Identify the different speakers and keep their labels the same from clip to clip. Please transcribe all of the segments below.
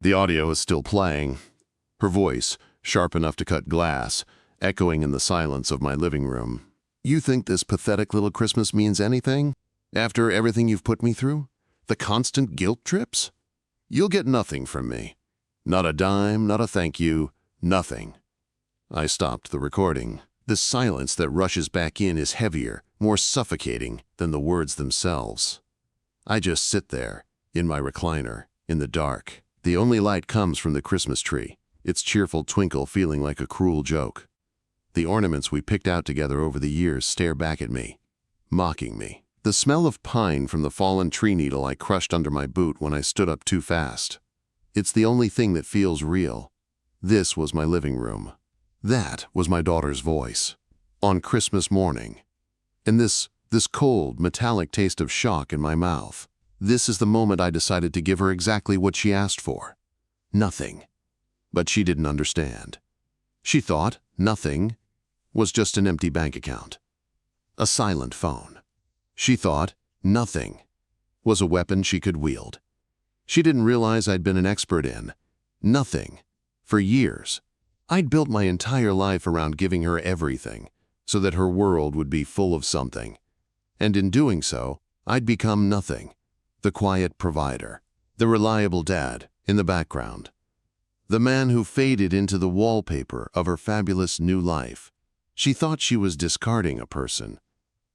Speaker 1: The audio is still playing, her voice, sharp enough to cut glass, echoing in the silence of my living room. "You think this pathetic little Christmas means anything? After everything you've put me through? The constant guilt trips? You'll get nothing from me. Not a dime, not a thank you, nothing." I stopped the recording. The silence that rushes back in is heavier, more suffocating than the words themselves. I just sit there, in my recliner, in the dark. The only light comes from the Christmas tree, its cheerful twinkle feeling like a cruel joke. The ornaments we picked out together over the years stare back at me, mocking me. The smell of pine from the fallen tree needle I crushed under my boot when I stood up too fast. It's the only thing that feels real. This was my living room. That was my daughter's voice. On Christmas morning. And this cold, metallic taste of shock in my mouth. This is the moment I decided to give her exactly what she asked for. Nothing. But she didn't understand. She thought nothing was just an empty bank account. A silent phone. She thought nothing was a weapon she could wield. She didn't realize I'd been an expert in nothing for years. I'd built my entire life around giving her everything so that her world would be full of something. And in doing so, I'd become nothing. The quiet provider, the reliable dad in the background, the man who faded into the wallpaper of her fabulous new life. She thought she was discarding a person.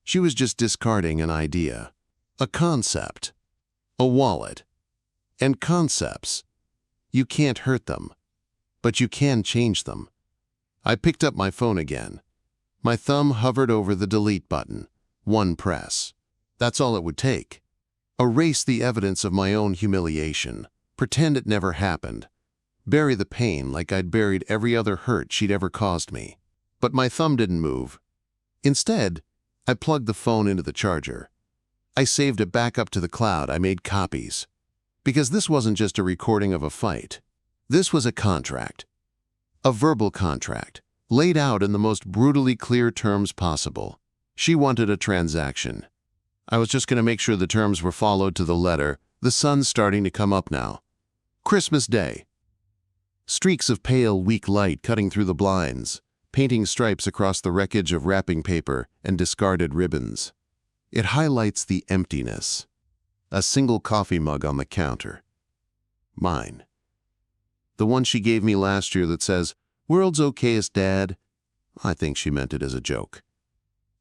Speaker 1: She was just discarding an idea, a concept, a wallet. And concepts, you can't hurt them, but you can change them. I picked up my phone again. My thumb hovered over the delete button. One press. That's all it would take. Erase the evidence of my own humiliation. Pretend it never happened. Bury the pain like I'd buried every other hurt she'd ever caused me. But my thumb didn't move. Instead, I plugged the phone into the charger. I saved it back up to the cloud. I made copies. Because this wasn't just a recording of a fight. This was a contract. A verbal contract, laid out in the most brutally clear terms possible. She wanted a transaction. I was just going to make sure the terms were followed to the letter. The sun's starting to come up now. Christmas Day. Streaks of pale, weak light cutting through the blinds, painting stripes across the wreckage of wrapping paper and discarded ribbons. It highlights the emptiness. A single coffee mug on the counter. Mine. The one she gave me last year that says, "World's okayest, Dad." I think she meant it as a joke.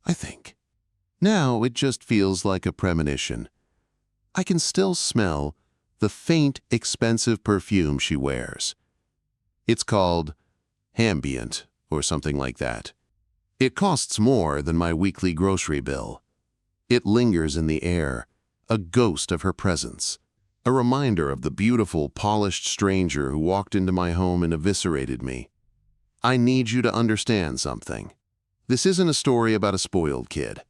Speaker 1: I think. Now it just feels like a premonition. I can still smell the faint, expensive perfume she wears. It's called Ambient or something like that. It costs more than my weekly grocery bill. It lingers in the air, a ghost of her presence, a reminder of the beautiful, polished stranger who walked into my home and eviscerated me. I need you to understand something. This isn't a story about a spoiled kid.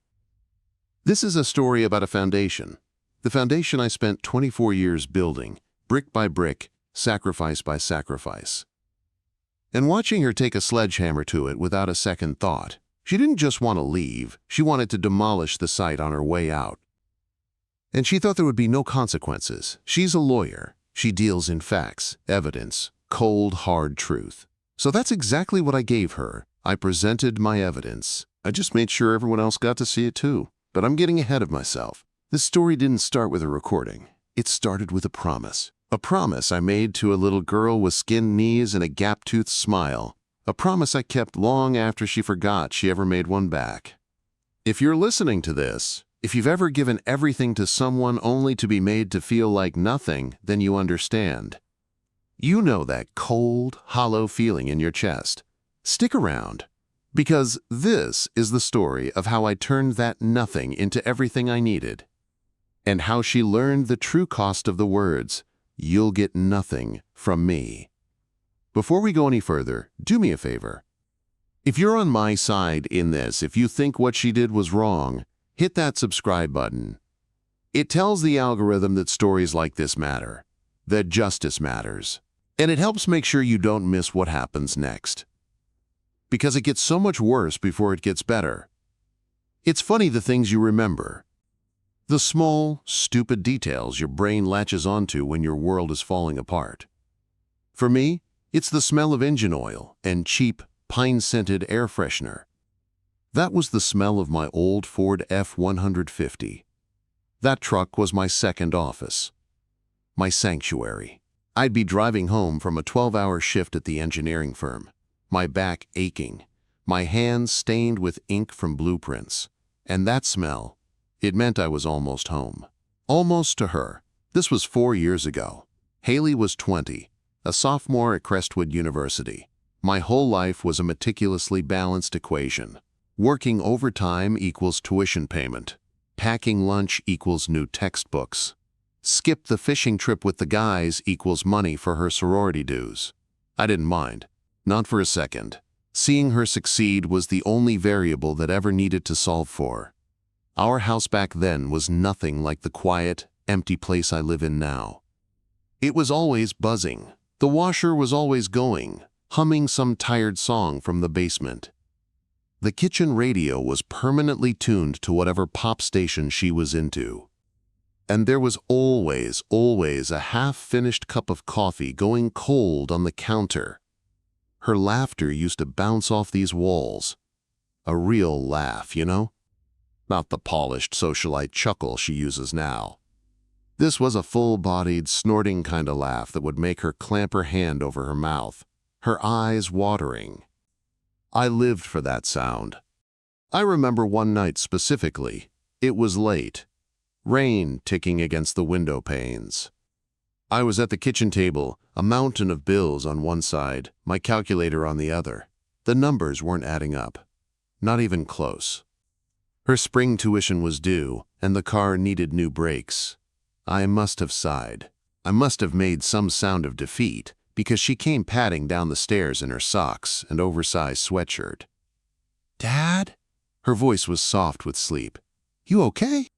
Speaker 1: This is a story about a foundation. The foundation I spent 24 years building, brick by brick, sacrifice by sacrifice. And watching her take a sledgehammer to it without a second thought. She didn't just want to leave, she wanted to demolish the site on her way out. And she thought there would be no consequences. She's a lawyer. She deals in facts, evidence, cold, hard truth. So that's exactly what I gave her. I presented my evidence. I just made sure everyone else got to see it too. But I'm getting ahead of myself. This story didn't start with a recording. It started with a promise. A promise I made to a little girl with skinned knees and a gap-toothed smile. A promise I kept long after she forgot she ever made one back. If you're listening to this, if you've ever given everything to someone only to be made to feel like nothing, then you understand. You know that cold, hollow feeling in your chest. Stick around, because this is the story of how I turned that nothing into everything I needed, and how she learned the true cost of the words, "You'll get nothing from me." Before we go any further, do me a favor. If you're on my side in this, if you think what she did was wrong, hit that subscribe button. It tells the algorithm that stories like this matter, that justice matters, and it helps make sure you don't miss what happens next. Because it gets so much worse before it gets better. It's funny the things you remember. The small, stupid details your brain latches onto when your world is falling apart. For me, it's the smell of engine oil and cheap, pine-scented air freshener. That was the smell of my old Ford F-150. That truck was my second office, my sanctuary. I'd be driving home from a 12-hour shift at the engineering firm, my back aching, my hands stained with ink from blueprints. And that smell, it meant I was almost home. Almost to her. This was 4 years ago. Haley was 20, a sophomore at Crestwood University. My whole life was a meticulously balanced equation. Working overtime equals tuition payment. Packing lunch equals new textbooks. Skip the fishing trip with the guys equals money for her sorority dues. I didn't mind. Not for a second. Seeing her succeed was the only variable that ever needed to solve for. Our house back then was nothing like the quiet, empty place I live in now. It was always buzzing. The washer was always going, humming some tired song from the basement. The kitchen radio was permanently tuned to whatever pop station she was into. And there was always a half-finished cup of coffee going cold on the counter. Her laughter used to bounce off these walls. A real laugh, you know? Not the polished socialite chuckle she uses now. This was a full-bodied, snorting kind of laugh that would make her clamp her hand over her mouth, her eyes watering. I lived for that sound. I remember one night specifically. It was late. Rain ticking against the window panes. I was at the kitchen table, a mountain of bills on one side, my calculator on the other. The numbers weren't adding up. Not even close. Her spring tuition was due, and the car needed new brakes. I must have sighed. I must have made some sound of defeat, because she came padding down the stairs in her socks and oversized sweatshirt. "Dad?" Her voice was soft with sleep. "You okay?"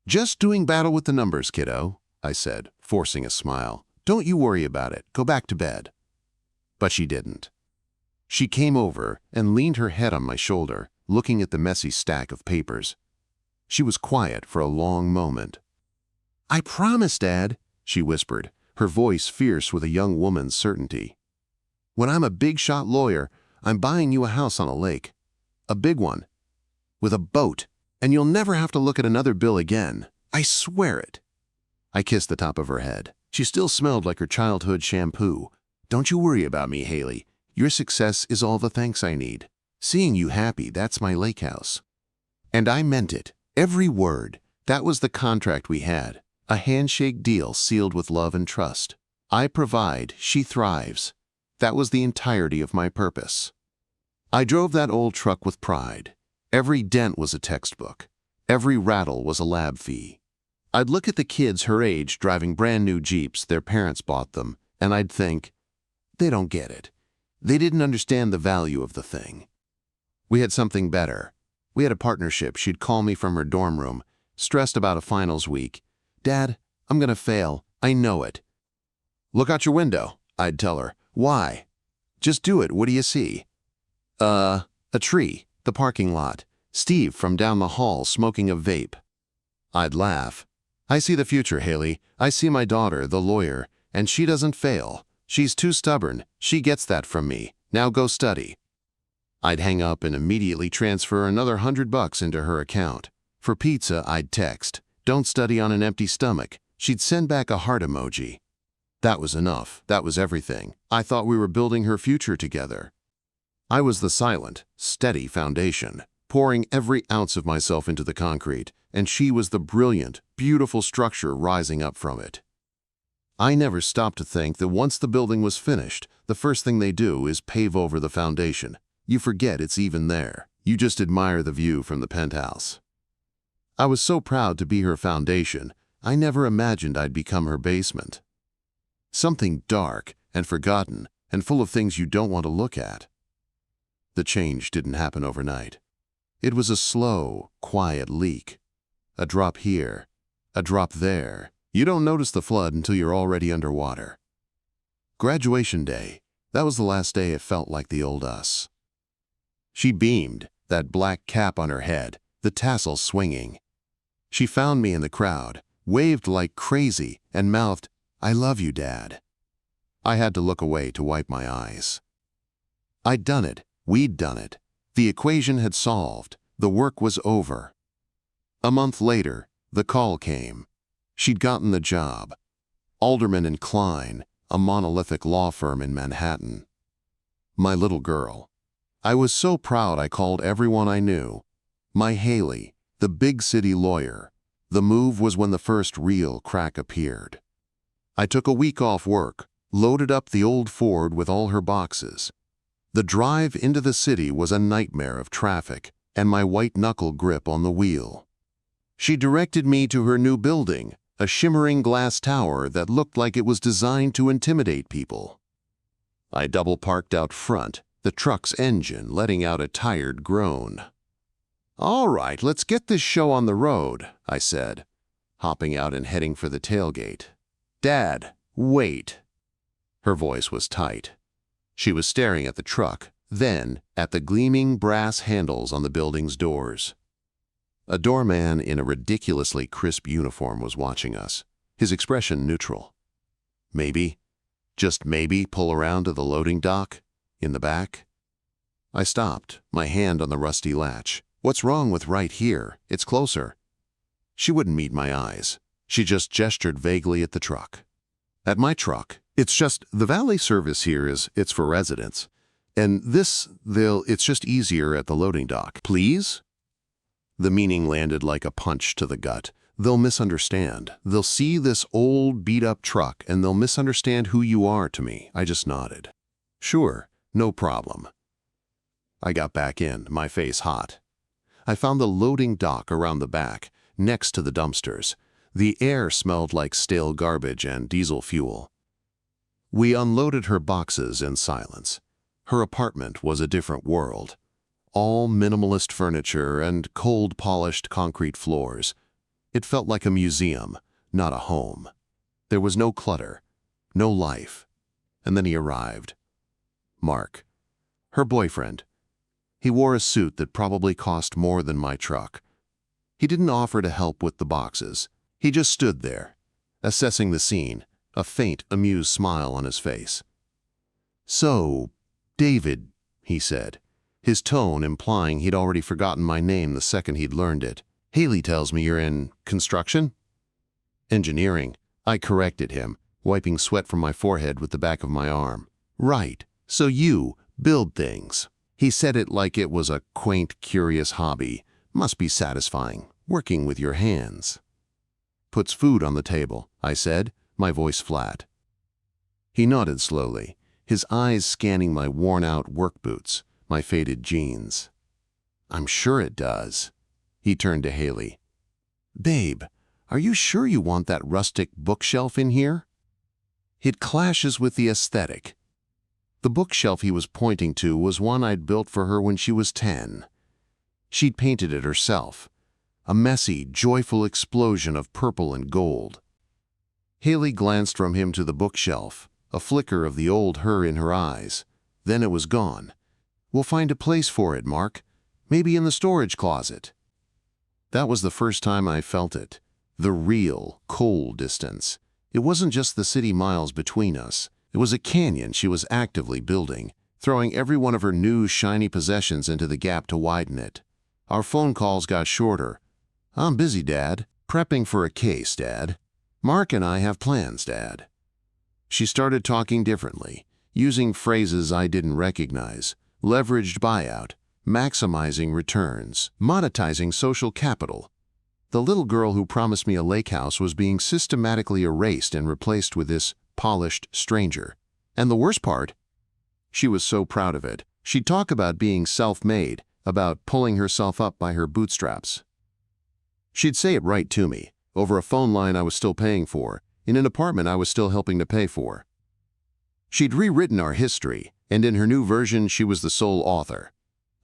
Speaker 1: "Just doing battle with the numbers, kiddo," I said, forcing a smile. "Don't you worry about it. Go back to bed." But she didn't. She came over and leaned her head on my shoulder, looking at the messy stack of papers. She was quiet for a long moment. "I promise, Dad," she whispered, her voice fierce with a young woman's certainty. "When I'm a big-shot lawyer, I'm buying you a house on a lake. A big one. With a boat. And you'll never have to look at another bill again. I swear it." I kissed the top of her head. She still smelled like her childhood shampoo. "Don't you worry about me, Haley. Your success is all the thanks I need. Seeing you happy, that's my lake house." And I meant it. Every word. That was the contract we had. A handshake deal sealed with love and trust. I provide, she thrives. That was the entirety of my purpose. I drove that old truck with pride. Every dent was a textbook. Every rattle was a lab fee. I'd look at the kids her age driving brand new Jeeps their parents bought them, and I'd think, they don't get it. They didn't understand the value of the thing. We had something better. We had a partnership. She'd call me from her dorm room, stressed about a finals week. "Dad, I'm gonna fail. I know it." "Look out your window," I'd tell her. "Why?" "Just do it. What do you see?" A tree, the parking lot. Steve from down the hall smoking a vape." I'd laugh. "I see the future, Haley. I see my daughter, the lawyer, and she doesn't fail. She's too stubborn. She gets that from me. Now go study." I'd hang up and immediately transfer another $100 into her account. For pizza, I'd text, "Don't study on an empty stomach." She'd send back a heart emoji. That was enough. That was everything. I thought we were building her future together. I was the silent, steady foundation, pouring every ounce of myself into the concrete, and she was the brilliant, beautiful structure rising up from it. I never stopped to think that once the building was finished, the first thing they do is pave over the foundation. You forget it's even there. You just admire the view from the penthouse. I was so proud to be her foundation, I never imagined I'd become her basement. Something dark and forgotten and full of things you don't want to look at. The change didn't happen overnight. It was a slow, quiet leak. A drop here, a drop there. You don't notice the flood until you're already underwater. Graduation day, that was the last day it felt like the old us. She beamed, that black cap on her head, the tassel swinging. She found me in the crowd, waved like crazy, and mouthed, "I love you, Dad." I had to look away to wipe my eyes. I'd done it. We'd done it. The equation had solved. The work was over. A month later, the call came. She'd gotten the job. Alderman and Klein, a monolithic law firm in Manhattan. My little girl. I was so proud I called everyone I knew. My Haley, the big city lawyer. The move was when the first real crack appeared. I took a week off work, loaded up the old Ford with all her boxes. The drive into the city was a nightmare of traffic and my white-knuckle grip on the wheel. She directed me to her new building, a shimmering glass tower that looked like it was designed to intimidate people. I double-parked out front, the truck's engine letting out a tired groan. "All right, let's get this show on the road," I said, hopping out and heading for the tailgate. "Dad, wait." Her voice was tight. She was staring at the truck, then at the gleaming brass handles on the building's doors. A doorman in a ridiculously crisp uniform was watching us, his expression neutral. Maybe, just maybe, pull around to the loading dock, in the back? I stopped, my hand on the rusty latch. "What's wrong with right here? It's closer." She wouldn't meet my eyes. She just gestured vaguely at the truck. "At my truck? It's just, the valet service here it's for residents. And it's just easier at the loading dock. Please?" The meaning landed like a punch to the gut. They'll misunderstand. They'll see this old, beat-up truck, and they'll misunderstand who you are to me. I just nodded. "Sure, no problem." I got back in, my face hot. I found the loading dock around the back, next to the dumpsters. The air smelled like stale garbage and diesel fuel. We unloaded her boxes in silence. Her apartment was a different world. All minimalist furniture and cold-polished concrete floors. It felt like a museum, not a home. There was no clutter, no life. And then he arrived. Mark, her boyfriend. He wore a suit that probably cost more than my truck. He didn't offer to help with the boxes. He just stood there, assessing the scene, a faint, amused smile on his face. "So, David," he said, his tone implying he'd already forgotten my name the second he'd learned it. "Haley tells me you're in construction?" "Engineering," I corrected him, wiping sweat from my forehead with the back of my arm. "Right, so you build things." He said it like it was a quaint, curious hobby. "Must be satisfying, working with your hands." "Puts food on the table," I said, my voice flat. He nodded slowly, his eyes scanning my worn-out work boots, my faded jeans. "I'm sure it does." He turned to Haley. "Babe, are you sure you want that rustic bookshelf in here?" "It clashes with the aesthetic." The bookshelf he was pointing to was one I'd built for her when she was 10. She'd painted it herself, a messy, joyful explosion of purple and gold. Haley glanced from him to the bookshelf, a flicker of the old her in her eyes. Then it was gone. "We'll find a place for it, Mark. Maybe in the storage closet." That was the first time I felt it. The real, cold distance. It wasn't just the city miles between us. It was a canyon she was actively building, throwing every one of her new, shiny possessions into the gap to widen it. Our phone calls got shorter. "I'm busy, Dad. Prepping for a case, Dad. Mark and I have plans, Dad." She started talking differently, using phrases I didn't recognize. Leveraged buyout, maximizing returns, monetizing social capital. The little girl who promised me a lake house was being systematically erased and replaced with this polished stranger. And the worst part, she was so proud of it. She'd talk about being self-made, about pulling herself up by her bootstraps. She'd say it right to me, over a phone line I was still paying for, in an apartment I was still helping to pay for. She'd rewritten our history, and in her new version she was the sole author.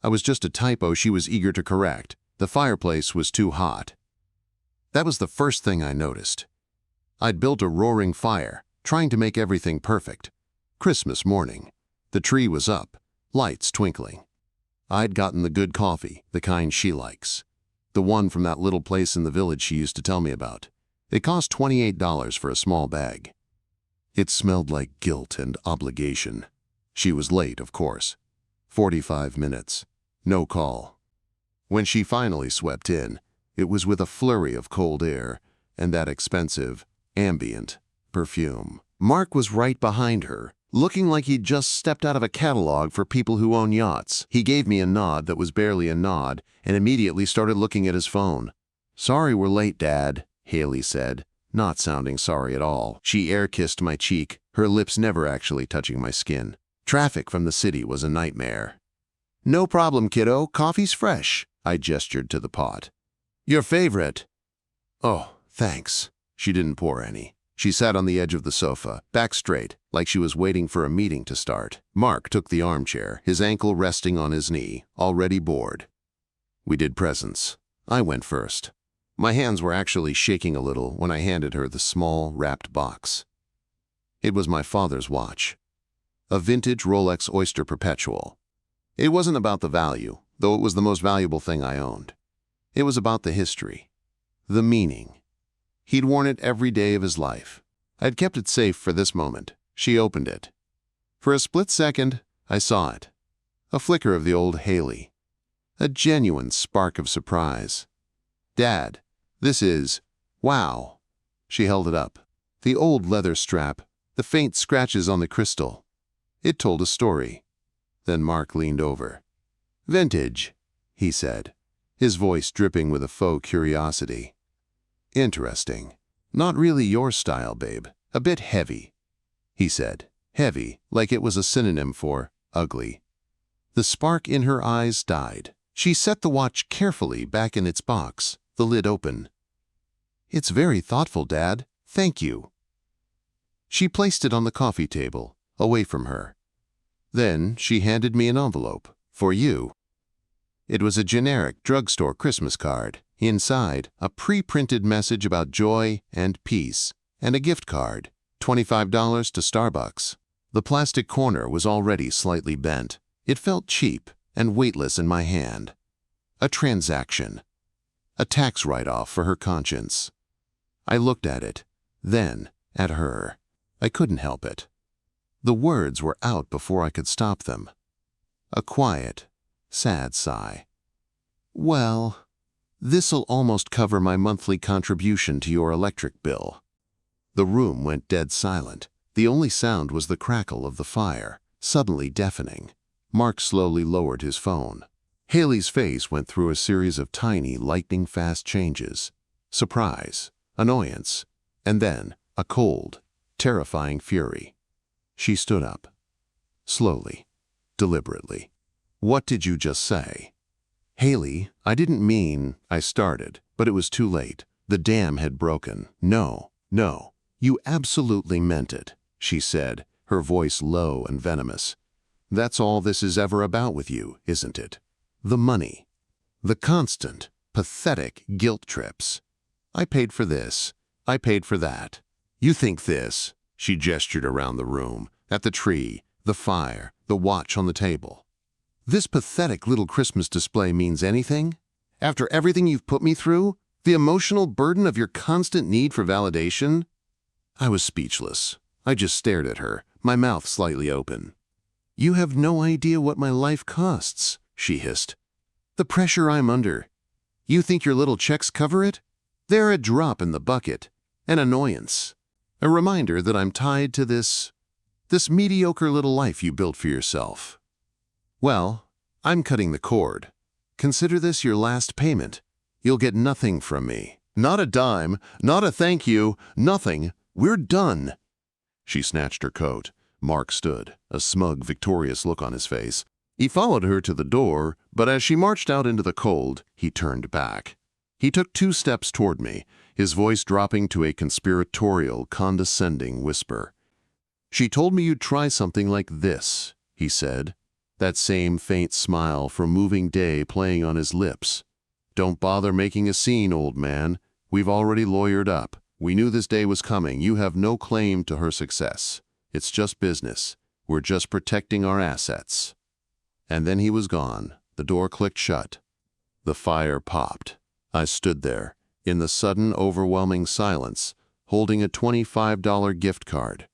Speaker 1: I was just a typo she was eager to correct. The fireplace was too hot. That was the first thing I noticed. I'd built a roaring fire, trying to make everything perfect. Christmas morning. The tree was up, lights twinkling. I'd gotten the good coffee, the kind she likes. The one from that little place in the village she used to tell me about. It cost $28 for a small bag. It smelled like guilt and obligation. She was late, of course. 45 minutes. No call. When she finally swept in, it was with a flurry of cold air and that expensive, ambient perfume. Mark was right behind her, looking like he'd just stepped out of a catalog for people who own yachts. He gave me a nod that was barely a nod and immediately started looking at his phone. "Sorry we're late, Dad," Haley said, not sounding sorry at all. She air-kissed my cheek, her lips never actually touching my skin. Traffic from the city was a nightmare. "No problem, kiddo. Coffee's fresh." I gestured to the pot. "Your favorite." "Oh, thanks." She didn't pour any. She sat on the edge of the sofa, back straight, like she was waiting for a meeting to start. Mark took the armchair, his ankle resting on his knee, already bored. We did presents. I went first. My hands were actually shaking a little when I handed her the small, wrapped box. It was my father's watch. A vintage Rolex Oyster Perpetual. It wasn't about the value, though it was the most valuable thing I owned. It was about the history, the meaning. He'd worn it every day of his life. I'd kept it safe for this moment. She opened it. For a split second, I saw it. A flicker of the old Haley. A genuine spark of surprise. "Dad, this is... wow." She held it up. The old leather strap, the faint scratches on the crystal. It told a story. Then Mark leaned over. "Vintage," he said, his voice dripping with a faux curiosity. "Interesting. Not really your style, babe. A bit heavy," he said. Heavy, like it was a synonym for ugly. The spark in her eyes died. She set the watch carefully back in its box, the lid open. "It's very thoughtful, Dad. Thank you." She placed it on the coffee table, away from her. Then she handed me an envelope. "For you." It was a generic drugstore Christmas card. Inside, a pre-printed message about joy and peace, and a gift card, $25 to Starbucks. The plastic corner was already slightly bent. It felt cheap and weightless in my hand. A transaction. A tax write-off for her conscience. I looked at it, then at her. I couldn't help it. The words were out before I could stop them. A quiet, sad sigh. "Well, this'll almost cover my monthly contribution to your electric bill." The room went dead silent. The only sound was the crackle of the fire, suddenly deafening. Mark slowly lowered his phone. Haley's face went through a series of tiny, lightning-fast changes. Surprise, annoyance, and then a cold, terrifying fury. She stood up. Slowly, deliberately. "What did you just say?" "Haley, I didn't mean," I started, but it was too late. The dam had broken. "No, no, you absolutely meant it," she said, her voice low and venomous. "That's all this is ever about with you, isn't it? The money. The constant, pathetic guilt trips. I paid for this. I paid for that. You think this," she gestured around the room, at the tree, the fire, the watch on the table. "This pathetic little Christmas display means anything? After everything you've put me through? The emotional burden of your constant need for validation?" I was speechless. I just stared at her, my mouth slightly open. "You have no idea what my life costs," she hissed. "The pressure I'm under. You think your little checks cover it? They're a drop in the bucket. An annoyance. A reminder that I'm tied to this mediocre little life you built for yourself. Well, I'm cutting the cord. Consider this your last payment. You'll get nothing from me. Not a dime, not a thank you, nothing. We're done." She snatched her coat. Mark stood, a smug, victorious look on his face. He followed her to the door, but as she marched out into the cold, he turned back. He took 2 steps toward me, his voice dropping to a conspiratorial, condescending whisper. "She told me you'd try something like this," he said, that same faint smile from Moving Day playing on his lips. "Don't bother making a scene, old man. We've already lawyered up. We knew this day was coming. You have no claim to her success. It's just business. We're just protecting our assets." And then he was gone. The door clicked shut. The fire popped. I stood there, in the sudden, overwhelming silence, holding a $25 gift card.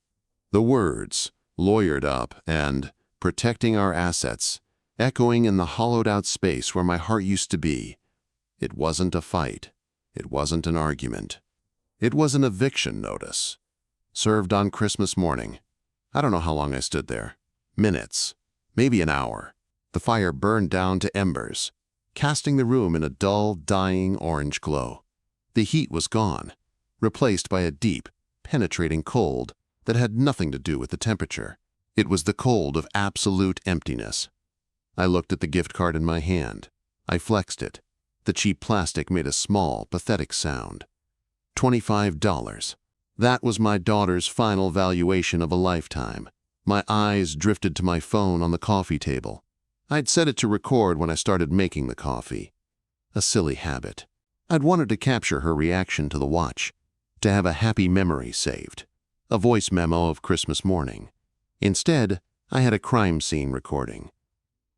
Speaker 1: The words, lawyered up and protecting our assets, echoing in the hollowed-out space where my heart used to be. It wasn't a fight. It wasn't an argument. It was an eviction notice. Served on Christmas morning. I don't know how long I stood there. Minutes. Maybe an hour. The fire burned down to embers, casting the room in a dull, dying orange glow. The heat was gone, replaced by a deep, penetrating cold that had nothing to do with the temperature. It was the cold of absolute emptiness. I looked at the gift card in my hand. I flexed it. The cheap plastic made a small, pathetic sound. $25. That was my daughter's final valuation of a lifetime. My eyes drifted to my phone on the coffee table. I'd set it to record when I started making the coffee. A silly habit. I'd wanted to capture her reaction to the watch, to have a happy memory saved. A voice memo of Christmas morning. Instead, I had a crime scene recording.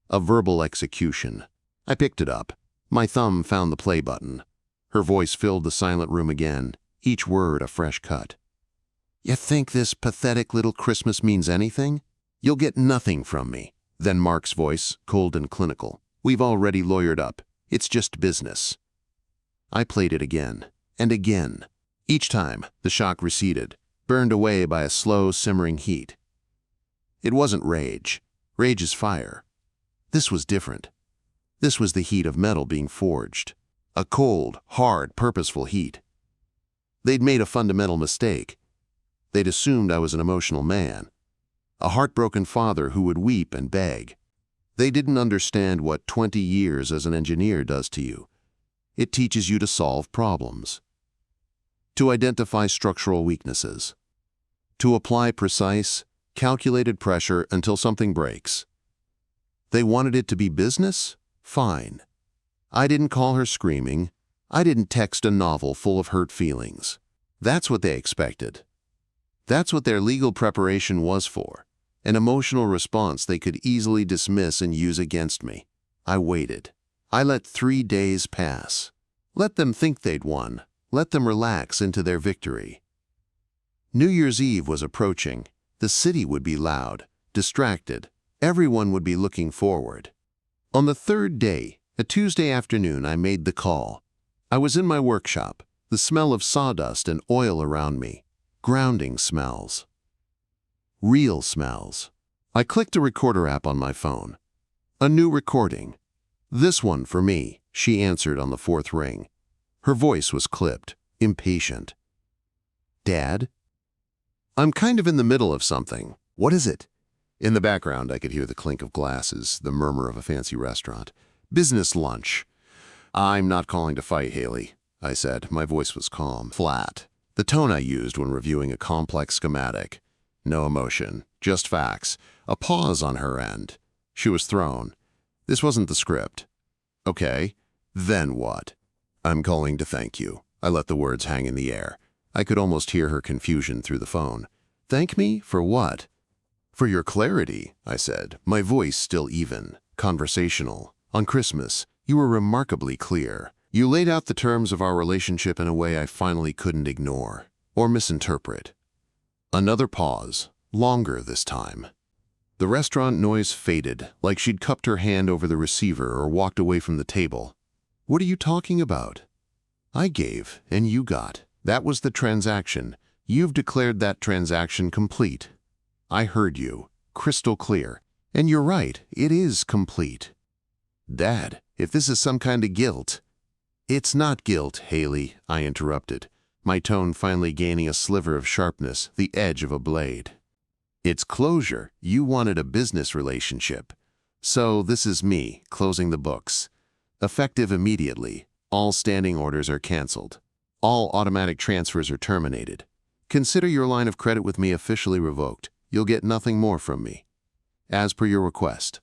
Speaker 1: A verbal execution. I picked it up. My thumb found the play button. Her voice filled the silent room again, each word a fresh cut. You think this pathetic little Christmas means anything? You'll get nothing from me. Then Mark's voice, cold and clinical. We've already lawyered up. It's just business. I played it again, and again. Each time, the shock receded, burned away by a slow, simmering heat. It wasn't rage. Rage is fire. This was different. This was the heat of metal being forged. A cold, hard, purposeful heat. They'd made a fundamental mistake. They'd assumed I was an emotional man, a heartbroken father who would weep and beg. They didn't understand what 20 years as an engineer does to you. It teaches you to solve problems, to identify structural weaknesses, to apply precise, calculated pressure until something breaks. They wanted it to be business? Fine. I didn't call her screaming. I didn't text a novel full of hurt feelings. That's what they expected. That's what their legal preparation was for, an emotional response they could easily dismiss and use against me. I waited. I let 3 days pass. Let them think they'd won. Let them relax into their victory. New Year's Eve was approaching. The city would be loud, distracted. Everyone would be looking forward. On the third day, a Tuesday afternoon, I made the call. I was in my workshop, the smell of sawdust and oil around me. Grounding smells. Real smells. I clicked a recorder app on my phone. A new recording. This one for me, she answered on the 4th ring. Her voice was clipped, impatient. Dad? I'm kind of in the middle of something. What is it? In the background, I could hear the clink of glasses, the murmur of a fancy restaurant. Business lunch. I'm not calling to fight, Haley, I said. My voice was calm, flat. The tone I used when reviewing a complex schematic. No emotion, just facts. A pause on her end. She was thrown. This wasn't the script. Okay, then what? I'm calling to thank you. I let the words hang in the air. I could almost hear her confusion through the phone. Thank me for what? For your clarity, I said, my voice still even, conversational. On Christmas, you were remarkably clear. You laid out the terms of our relationship in a way I finally couldn't ignore or misinterpret. Another pause, longer this time. The restaurant noise faded, like she'd cupped her hand over the receiver or walked away from the table. What are you talking about? I gave, and you got. That was the transaction. You've declared that transaction complete. I heard you, crystal clear. And you're right, it is complete. Dad, if this is some kind of guilt... It's not guilt, Haley, I interrupted, my tone finally gaining a sliver of sharpness, the edge of a blade. It's closure. You wanted a business relationship. So this is me, closing the books. Effective immediately. All standing orders are canceled. All automatic transfers are terminated. Consider your line of credit with me officially revoked. You'll get nothing more from me. As per your request.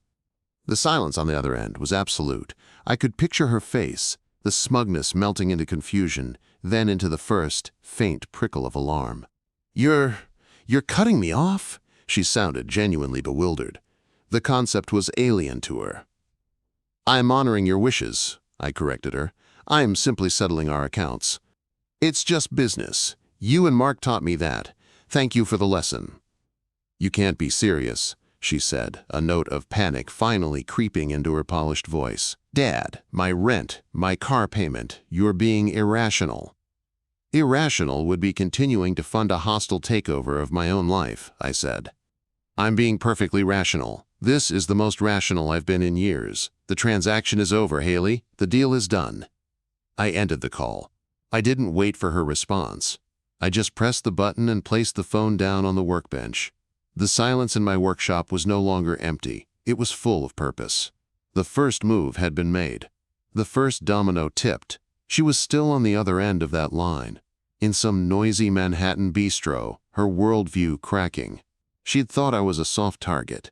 Speaker 1: The silence on the other end was absolute. I could picture her face, the smugness melting into confusion, then into the first, faint prickle of alarm. You're cutting me off? She sounded genuinely bewildered. The concept was alien to her. I'm honoring your wishes, I corrected her. I'm simply settling our accounts. It's just business. You and Mark taught me that. Thank you for the lesson. "You can't be serious," she said, a note of panic finally creeping into her polished voice. "Dad, my rent, my car payment, you're being irrational." "Irrational would be continuing to fund a hostile takeover of my own life," I said. "I'm being perfectly rational. This is the most rational I've been in years. The transaction is over, Haley. The deal is done." I ended the call. I didn't wait for her response. I just pressed the button and placed the phone down on the workbench. The silence in my workshop was no longer empty. It was full of purpose. The first move had been made. The first domino tipped. She was still on the other end of that line, in some noisy Manhattan bistro, her worldview cracking. She'd thought I was a soft target.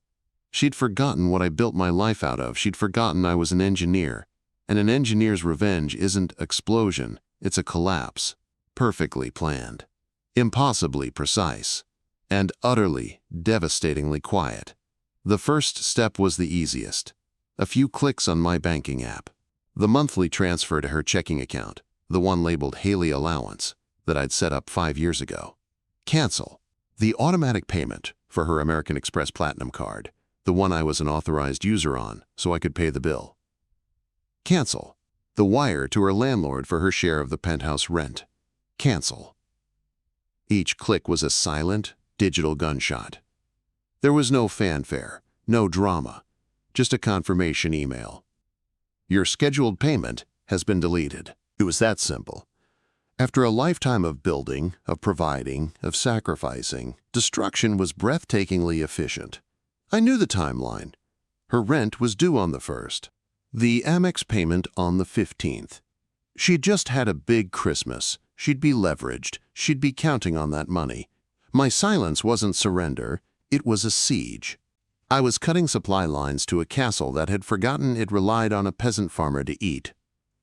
Speaker 1: She'd forgotten what I built my life out of. She'd forgotten I was an engineer. And an engineer's revenge isn't explosion, it's a collapse. Perfectly planned. Impossibly precise. And utterly, devastatingly quiet. The first step was the easiest. A few clicks on my banking app. The monthly transfer to her checking account, the one labeled Haley Allowance, that I'd set up 5 years ago. Cancel. The automatic payment for her American Express Platinum card, the one I was an authorized user on, so I could pay the bill. Cancel. The wire to her landlord for her share of the penthouse rent. Cancel. Each click was a silent, digital gunshot. There was no fanfare, no drama, just a confirmation email. Your scheduled payment has been deleted. It was that simple. After a lifetime of building, of providing, of sacrificing, destruction was breathtakingly efficient. I knew the timeline. Her rent was due on the 1st. The Amex payment on the 15th. She'd just had a big Christmas. She'd be leveraged. She'd be counting on that money. My silence wasn't surrender. It was a siege. I was cutting supply lines to a castle that had forgotten it relied on a peasant farmer to eat.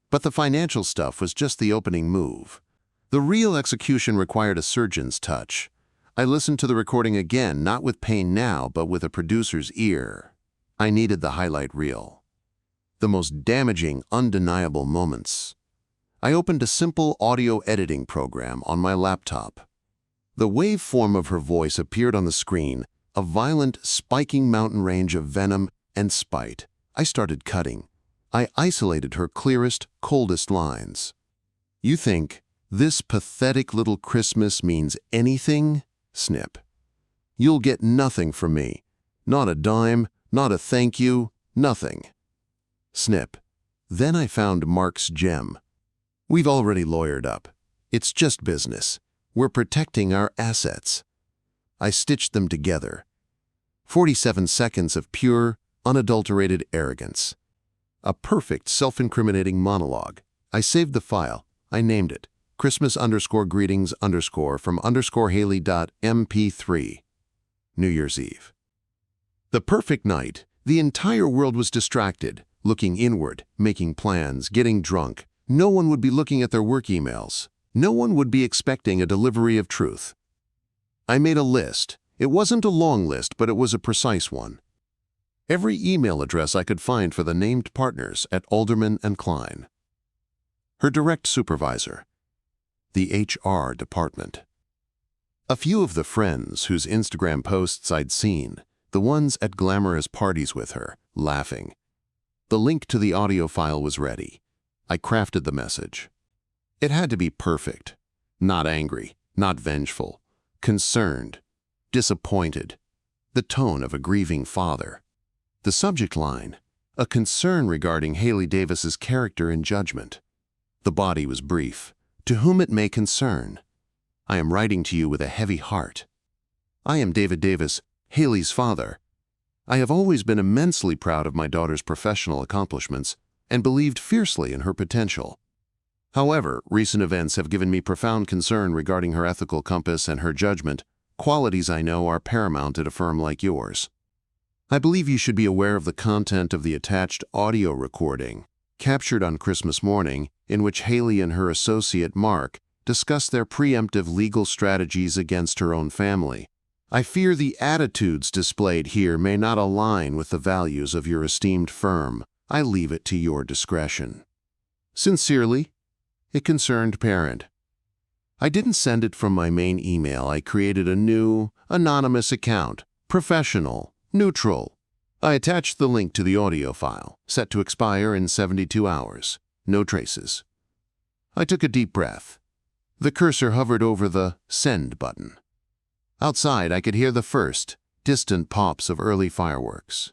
Speaker 1: But the financial stuff was just the opening move. The real execution required a surgeon's touch. I listened to the recording again, not with pain now, but with a producer's ear. I needed the highlight reel. The most damaging, undeniable moments. I opened a simple audio editing program on my laptop. The waveform of her voice appeared on the screen, a violent, spiking mountain range of venom and spite. I started cutting. I isolated her clearest, coldest lines. "You think this pathetic little Christmas means anything?" Snip. "You'll get nothing from me. Not a dime, not a thank you, nothing." Snip. Then I found Mark's gem. "We've already lawyered up. It's just business. We're protecting our assets." I stitched them together. 47 seconds of pure, unadulterated arrogance. A perfect self-incriminating monologue. I saved the file. I named it Christmas_greetings_ from _Haley.mp3. New Year's Eve. The perfect night. The entire world was distracted, looking inward, making plans, getting drunk. No one would be looking at their work emails. No one would be expecting a delivery of truth. I made a list. It wasn't a long list, but it was a precise one. Every email address I could find for the named partners at Alderman and Klein. Her direct supervisor. The HR department. A few of the friends whose Instagram posts I'd seen, the ones at glamorous parties with her, laughing. The link to the audio file was ready. I crafted the message. It had to be perfect. Not angry, not vengeful. Concerned. Disappointed. The tone of a grieving father. The subject line, a concern regarding Haley Davis's character and judgment. The body was brief. To whom it may concern. I am writing to you with a heavy heart. I am David Davis, Haley's father. I have always been immensely proud of my daughter's professional accomplishments and believed fiercely in her potential. However, recent events have given me profound concern regarding her ethical compass and her judgment, qualities I know are paramount at a firm like yours. I believe you should be aware of the content of the attached audio recording, captured on Christmas morning, in which Haley and her associate Mark discuss their preemptive legal strategies against her own family. I fear the attitudes displayed here may not align with the values of your esteemed firm. I leave it to your discretion. Sincerely, a concerned parent. I didn't send it from my main email. I created a new, anonymous account, Professional. Neutral. I attached the link to the audio file, set to expire in 72 hours. No traces. I took a deep breath. The cursor hovered over the Send button. Outside, I could hear the first, distant pops of early fireworks.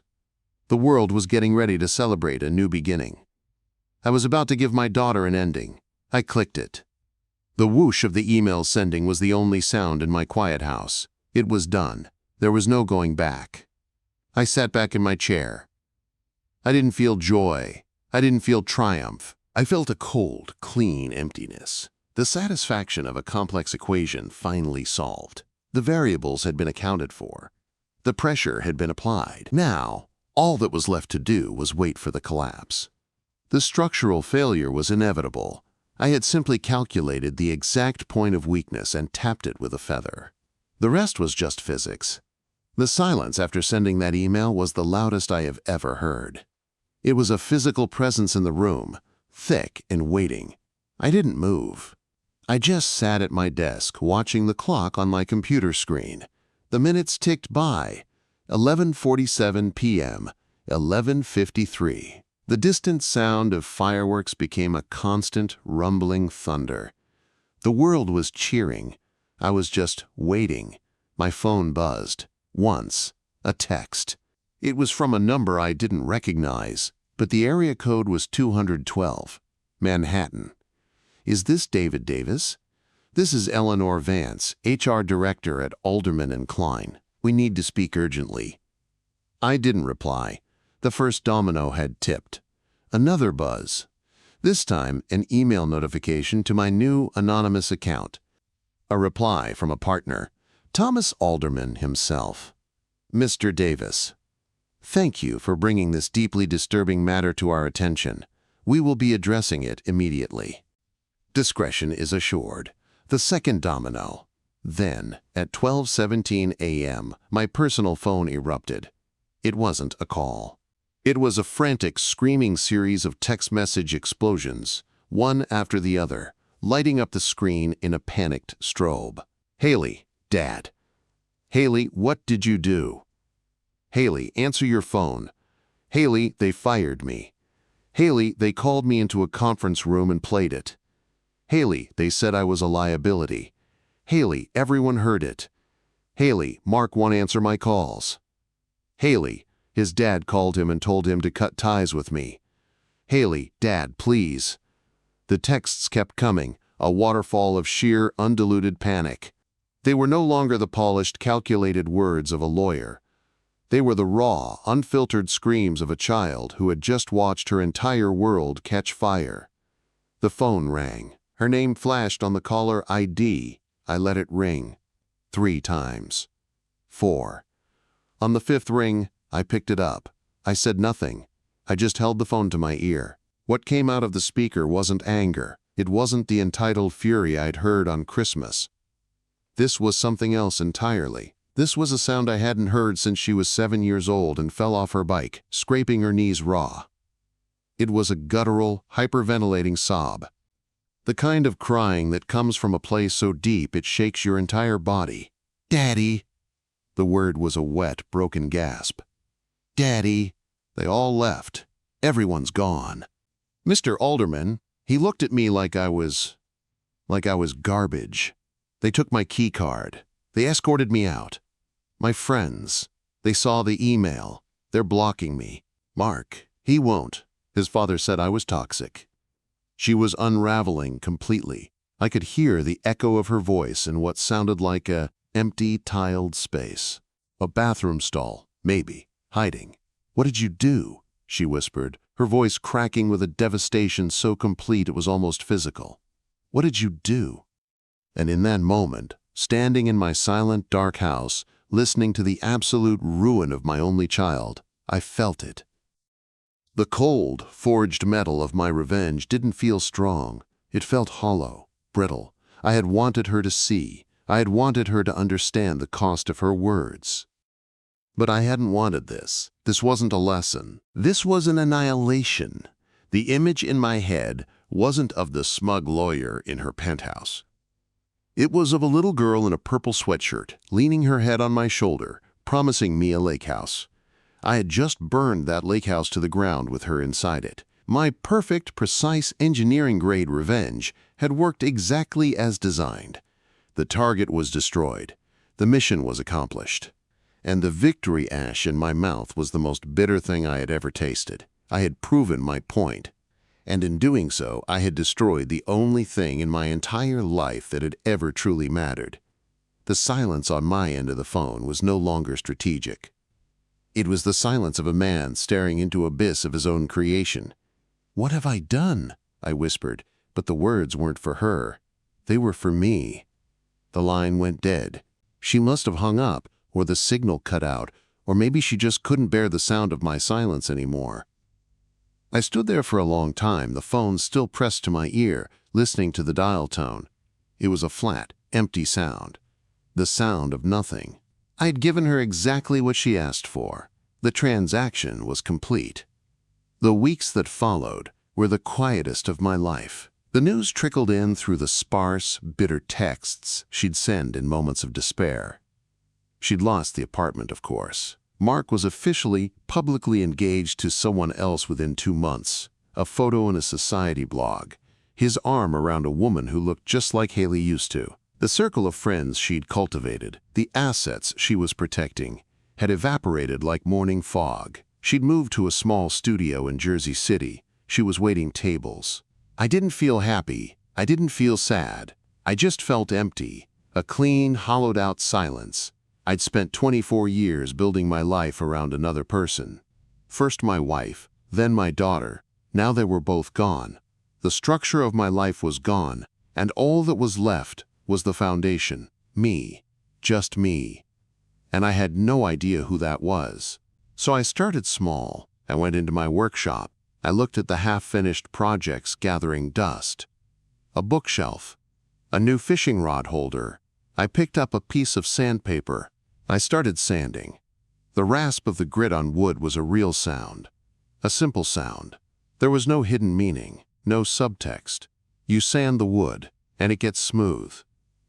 Speaker 1: The world was getting ready to celebrate a new beginning. I was about to give my daughter an ending. I clicked it. The whoosh of the email sending was the only sound in my quiet house. It was done. There was no going back. I sat back in my chair. I didn't feel joy. I didn't feel triumph. I felt a cold, clean emptiness. The satisfaction of a complex equation finally solved. The variables had been accounted for. The pressure had been applied. Now, all that was left to do was wait for the collapse. The structural failure was inevitable. I had simply calculated the exact point of weakness and tapped it with a feather. The rest was just physics. The silence after sending that email was the loudest I have ever heard. It was a physical presence in the room, thick and waiting. I didn't move. I just sat at my desk, watching the clock on my computer screen. The minutes ticked by. 11:47 p.m., 11:53. The distant sound of fireworks became a constant, rumbling thunder. The world was cheering. I was just waiting. My phone buzzed. Once. A text. It was from a number I didn't recognize, but the area code was 212. Manhattan. Is this David Davis? This is Eleanor Vance, HR Director at Alderman & Klein. We need to speak urgently. I didn't reply. The first domino had tipped. Another buzz. This time, an email notification to my new anonymous account. A reply from a partner, Thomas Alderman himself. Mr. Davis, thank you for bringing this deeply disturbing matter to our attention. We will be addressing it immediately. Discretion is assured. The second domino. Then, at 12:17 a.m., my personal phone erupted. It wasn't a call. It was a frantic, screaming series of text message explosions, one after the other, lighting up the screen in a panicked strobe. Haley, Dad. Haley, what did you do? Haley, answer your phone. Haley, they fired me. Haley, they called me into a conference room and played it. Haley, they said I was a liability. Haley, everyone heard it. Haley, Mark won't answer my calls. Haley, his dad called him and told him to cut ties with me. Haley, Dad, please. The texts kept coming, a waterfall of sheer, undiluted panic. They were no longer the polished, calculated words of a lawyer. They were the raw, unfiltered screams of a child who had just watched her entire world catch fire. The phone rang. Her name flashed on the caller ID. I let it ring. 3 times. 4. On the 5th ring, I picked it up. I said nothing. I just held the phone to my ear. What came out of the speaker wasn't anger. It wasn't the entitled fury I'd heard on Christmas. This was something else entirely. This was a sound I hadn't heard since she was 7 years old and fell off her bike, scraping her knees raw. It was a guttural, hyperventilating sob. The kind of crying that comes from a place so deep it shakes your entire body. Daddy! The word was a wet, broken gasp. Daddy! They all left. Everyone's gone. Mr. Alderman, he looked at me like I was garbage. They took my key card. They escorted me out. My friends, they saw the email. They're blocking me. Mark, he won't. His father said I was toxic. She was unraveling completely. I could hear the echo of her voice in what sounded like an empty, tiled space. A bathroom stall, maybe, hiding. What did you do? She whispered, her voice cracking with a devastation so complete it was almost physical. What did you do? And in that moment, standing in my silent, dark house, listening to the absolute ruin of my only child, I felt it. The cold, forged metal of my revenge didn't feel strong. It felt hollow, brittle. I had wanted her to see. I had wanted her to understand the cost of her words. But I hadn't wanted this. This wasn't a lesson. This was an annihilation. The image in my head wasn't of the smug lawyer in her penthouse. It was of a little girl in a purple sweatshirt, leaning her head on my shoulder, promising me a lake house. I had just burned that lake house to the ground with her inside it. My perfect, precise engineering-grade revenge had worked exactly as designed. The target was destroyed. The mission was accomplished. And the victory ash in my mouth was the most bitter thing I had ever tasted. I had proven my point. And in doing so, I had destroyed the only thing in my entire life that had ever truly mattered. The silence on my end of the phone was no longer strategic. It was the silence of a man staring into an abyss of his own creation. "What have I done?" I whispered, but the words weren't for her. They were for me. The line went dead. She must have hung up, or the signal cut out, or maybe she just couldn't bear the sound of my silence anymore. I stood there for a long time, the phone still pressed to my ear, listening to the dial tone. It was a flat, empty sound. The sound of nothing. I had given her exactly what she asked for. The transaction was complete. The weeks that followed were the quietest of my life. The news trickled in through the sparse, bitter texts she'd send in moments of despair. She'd lost the apartment, of course. Mark was officially, publicly engaged to someone else within 2 months. A photo in a society blog. His arm around a woman who looked just like Haley used to. The circle of friends she'd cultivated, the assets she was protecting, had evaporated like morning fog. She'd moved to a small studio in Jersey City. She was waiting tables. I didn't feel happy. I didn't feel sad. I just felt empty. A clean, hollowed-out silence. I'd spent 24 years building my life around another person. First my wife, then my daughter. Now they were both gone. The structure of my life was gone, and all that was left was the foundation. Me. Just me. And I had no idea who that was. So I started small. I went into my workshop. I looked at the half-finished projects gathering dust. A bookshelf. A new fishing rod holder. I picked up a piece of sandpaper. I started sanding. The rasp of the grit on wood was a real sound. A simple sound. There was no hidden meaning, no subtext. You sand the wood, and it gets smooth.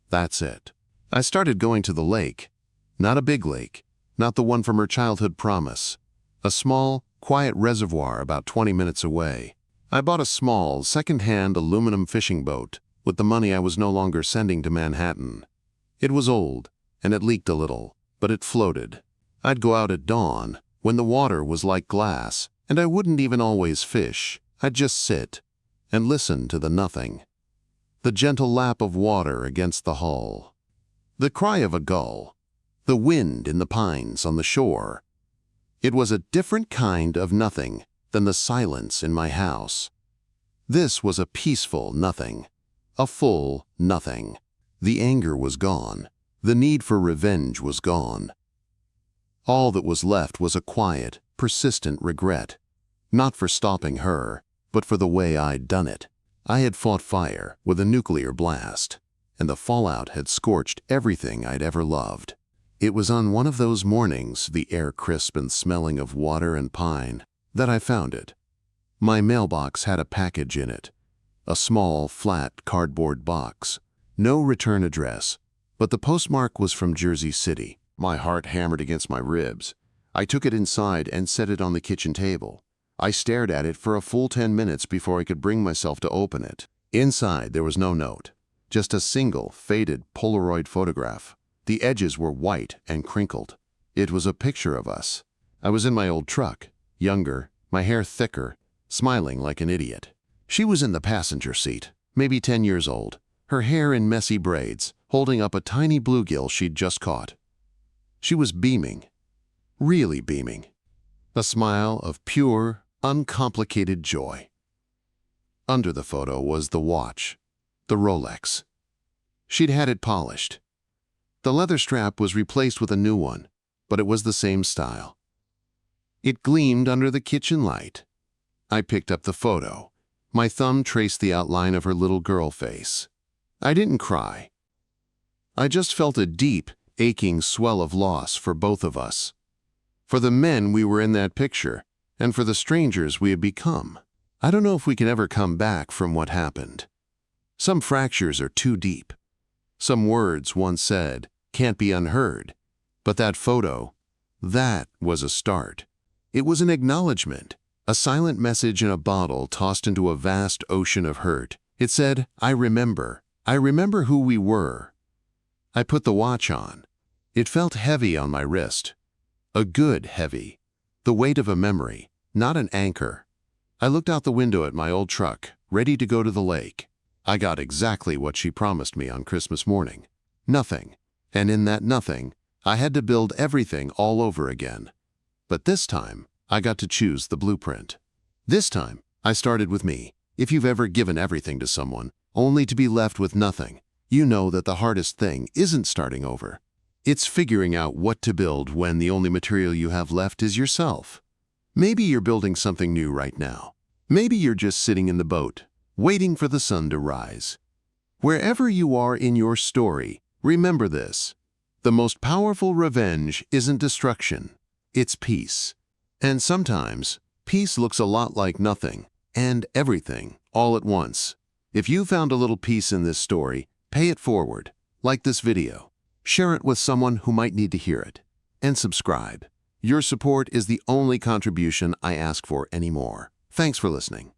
Speaker 1: That's it. I started going to the lake. Not a big lake. Not the one from her childhood promise. A small, quiet reservoir about 20 minutes away. I bought a small, second-hand aluminum fishing boat with the money I was no longer sending to Manhattan. It was old, and it leaked a little, but it floated. I'd go out at dawn, when the water was like glass, and I wouldn't even always fish. I'd just sit and listen to the nothing. The gentle lap of water against the hull. The cry of a gull. The wind in the pines on the shore. It was a different kind of nothing than the silence in my house. This was a peaceful nothing. A full nothing. The anger was gone. The need for revenge was gone. All that was left was a quiet, persistent regret. Not for stopping her, but for the way I'd done it. I had fought fire with a nuclear blast, and the fallout had scorched everything I'd ever loved. It was on one of those mornings, the air crisp and smelling of water and pine, that I found it. My mailbox had a package in it. A small, flat cardboard box. No return address, but the postmark was from Jersey City. My heart hammered against my ribs. I took it inside and set it on the kitchen table. I stared at it for a full 10 minutes before I could bring myself to open it. Inside there was no note, just a single, faded Polaroid photograph. The edges were white and crinkled. It was a picture of us. I was in my old truck, younger, my hair thicker, smiling like an idiot. She was in the passenger seat, maybe 10 years old, her hair in messy braids, holding up a tiny bluegill she'd just caught. She was beaming, really beaming. A smile of pure, uncomplicated joy. Under the photo was the watch, the Rolex. She'd had it polished. The leather strap was replaced with a new one, but it was the same style. It gleamed under the kitchen light. I picked up the photo. My thumb traced the outline of her little girl face. I didn't cry. I just felt a deep, aching swell of loss for both of us. For the men we were in that picture, and for the strangers we had become. I don't know if we can ever come back from what happened. Some fractures are too deep. Some words once said can't be unheard. But that photo, That was a start. It was an acknowledgement, a silent message in a bottle tossed into a vast ocean of hurt. It said, I remember who we were. I put the watch on. It felt heavy on my wrist. A good heavy. The weight of a memory, not an anchor. I looked out the window at my old truck, ready to go to the lake. I got exactly what she promised me on Christmas morning. Nothing. And in that nothing, I had to build everything all over again. But this time, I got to choose the blueprint. This time, I started with me. If you've ever given everything to someone, only to be left with nothing, you know that the hardest thing isn't starting over. It's figuring out what to build when the only material you have left is yourself. Maybe you're building something new right now. Maybe you're just sitting in the boat, waiting for the sun to rise. Wherever you are in your story, remember this. The most powerful revenge isn't destruction, it's peace. And sometimes, peace looks a lot like nothing and everything all at once. If you found a little peace in this story, pay it forward, like this video. Share it with someone who might need to hear it. And subscribe. Your support is the only contribution I ask for anymore. Thanks for listening.